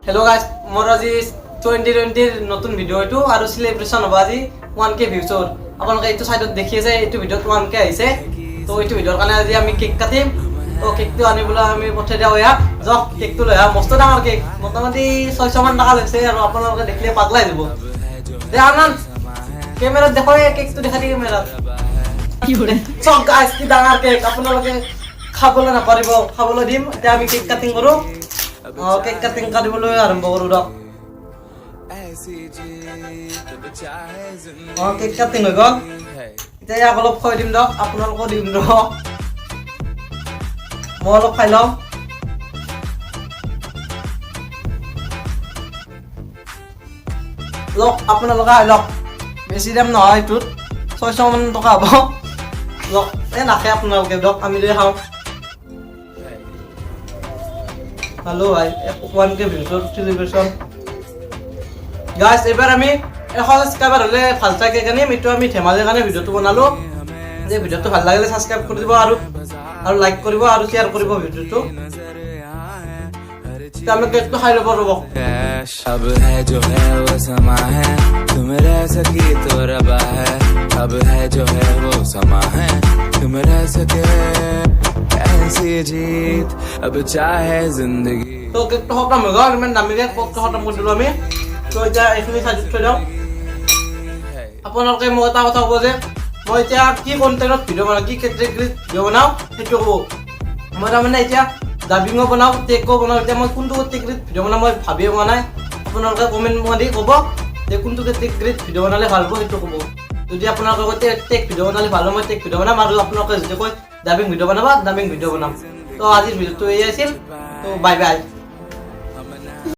hello guys मोर আজি 2020 নতুন video এটো আৰু সেলিব্ৰেশন হ'ব আজি 1k ভিউছৰ আপোনালোকে এইটো সাইডত দেখি আছে এইটো ভিডিওত 1k আহিছে তো এইটো ভিডিওৰ কাৰণে আজি আমি কেক কাটিম তো কেকটো আনিবলৈ আমি পঠাই দিও ইয়াক যক কেকটো লৈ আ মস্ত ডাঙৰ কেক মোটামুটি 600 মান টাকা লাগছে আৰু আপোনালোকে দেখিলে পাগলা হৈ যাব দে আনন্দ ক্যামেৰা দেখো এই কেকটো দেখা দি ক্যামেৰাত কি কৰে সব গাইস কি ডাঙৰ কেক আপোনালোকে খাবলৈ নাপাৰিব খাবলৈ দিম এতিয়া আমি কেক কাটিং কৰো কেক কাটিং কৰিবলৈ আৰম্ভ কৰো ৰ কেক কাটিং হৈ গ'ল এতিয়া ইয়াক অলপ খুৱাই দিম দিয়ক আপোনালোকক দিম ৰ মই অলপ খাই লওঁ লওক আপোনালোকে আহি লওক বেছি দাম নহয় এইটোত 600 মান টকা হ'ব লওক নাখায় আপোনালোকে দিয়ক আমি লৈ খাওঁ हेलो भाई 1k ভিডিওৰ সেলিব্ৰেশন গাইস এবাৰ আমি 100 সাবস্ক্ৰাইবাৰ হলে ফালতা কেক আনিম এটো আমি ধেমালিৰ কাৰণে ভিডিওটো বনালো যে ভিডিওটো ভাল লাগিলে সাবস্ক্ৰাইব কৰি দিব আৰু লাইক কৰিব আৰু শেয়াৰ কৰিব ভিডিওটো আমি কেকটো খাই লব ৰব अब है जो है वो समा है तुम रह सकी तो रबा है अब है जो है वो समा है तुम रह सके ऐसी जीत अब चाहे जिंदगी তো কেকটো খতম হৈ গ'ল ইমান দামী কেক কেকটো খতম কৰি দিলো আমি তো এতিয়া এইখিনি সাইডত থৈ দিওঁ আপোনালোকে মোক এটা কথা ক'ব যে মই এতিয়া কি কণ্টেণ্টত ভিডিঅ' বনাওঁ কি কেটেগৰীত ভিডিঅ' বনাওঁ সেইটো ক'ব মই তাৰমানে এতিয়া ডাবিঙো বনাওঁ টেকো বনাওঁ এতিয়া মই কোনটো কেটেগৰীত ভিডিঅ' বনাওঁ মই ভাবিয়ে পোৱা নাই আপোনালোকে কমেণ্ট দি ক'ব যে কোনটো কেটেগৰীত ভিডিঅ' বনালে ভাল হ'ব সেইটো ক'ব যদি আপোনালোকে টেক ভিডিঅ' বনালে ভাল হ'ব মই টেক ভিডিঅ' বনাম আৰু আপোনালোকে যদি কয় ডাবিং ভিডিঅ' বনাবা ডাবিং ভিডিঅ' বনাম তো আজিৰ ভিডিঅ'টো এই আছিল তো বাই বাই